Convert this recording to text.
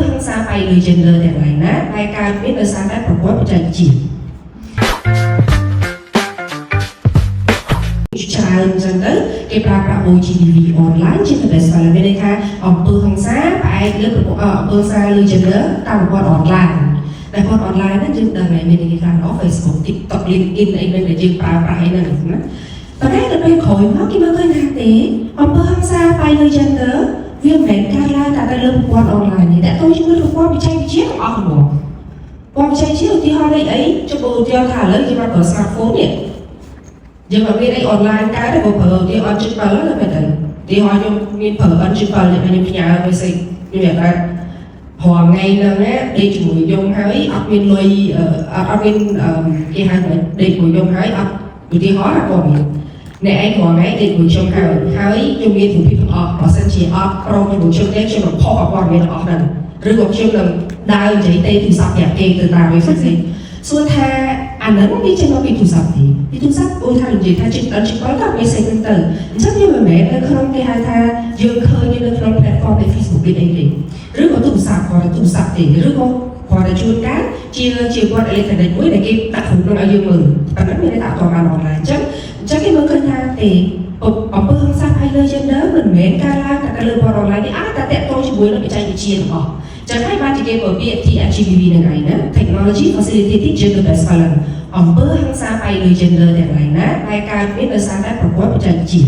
ហិង្សាបែបលើ gender ទាំងឡាយណាដែលកើតមានដោយសារតែប្រព័ន្ធបច្ចេកវិទ្យាច្រើនអញ្ចឹងទៅគេប្រើប្រាស់ OGTV online ជា best value មានន័យថាអំពើហិង្សាផ្អែកលើអំពើហិង្សាលើ gender តាមប្រព័ន្ធ online តែប្រព័ន្ធ online ហ្នឹងយើងដឹងហើយមានន័យថា Facebook TikTok LinkedIn អីហ្នឹងដែលយើងប្រើប្រាស់អីហ្នឹងណាប៉ុន្តែដល់ពេលក្រោយមកគេមើលឃើញថាទេអំពើហិង្សាផ្អែកលើ gender វាមិនមែនកើតឡើងតែលើប្រព័ន្ធ online ទេតែទៅជាមួយប្រព័ន្ធបច្ចេកវិទ្យាទាំងអស់ហ្នឹងប្រព័ន្ធបច្ចេកវិទ្យាឧទាហរណ៍អីចុះឧទាហរណ៍ថាឥឡូវយើងប្រើ smartphone នេះយើងមកមានអី online កើតទៅក៏ប្រើទីអត់ជិត7ហ្នឹងមែនទេទីហើយខ្ញុំមានប្រើអត់ជិត7ខ្ញុំផ្ញើ message ខ្ញុំថារាល់ថ្ងៃហ្នឹងណាដេកជាមួយខ្ញុំហើយអត់មានលុយអត់មានគេហៅថាដេកជាមួយខ្ញុំហើយអត់ឧទាហរណ៍ណាក៏មានអ្នកឯងរាល់ថ្ងៃដេកជាមួយខ្ញុំហើយខ្ញុំមានរូបភាពទាំងអស់បើសិនជាអត់ប្រមជាមួយខ្ញុំទេខ្ញុំនឹងផុសអត់ព័ត៌មានទាំងអស់ហ្នឹងឬក៏ខ្ញុំនឹងដើរនិយាយទេទូរស័ព្ទប្រាប់គេទៅតាម Facebook សួរថាអាហ្នឹងវាចេញមកពីទូរស័ព្ទទេពីទូរស័ព្ទអូនថានិយាយថាចិត្តដល់ចិត្តគាត់មានសេចក្ដីទៅអញ្ចឹងវាមិនមែននៅក្នុងគេហៅថាយើងឃើញនៅក្នុង platform នៃ Facebook ទេឬក៏ទូរស័ព្ទគាត់ទូរស័ព្ទទេឬក៏គាត់ទៅជួនកាលជាវត្តអេឡិចត្រូនិកមួយដែលគេដាក់រូបនោះឲ្យយើងមើលអាហ្នឹងមានតែអត់បានអនឡាញអញ្ចឹងគេមើលឃើញថាទេអំពើហិង្សាផ្នែកលើ gender មិនមែនការឡើងតែលើវត្តអនឡាញទេតែតកតងជាមួយនឹងបច្ចេកវិទ្យាទាំងអស់ចឹងហើយបានជាគេប្រើពាក្យ TFGBV នឹងឯងណា Technology Facilitated Gender Based Violence អំពើហិង្សាផ្នែកលើ gender ទាំងឡាយណាដែលកើតមានដោយសារតែប្រព័ន្ធបច្ចេកវិទ្យា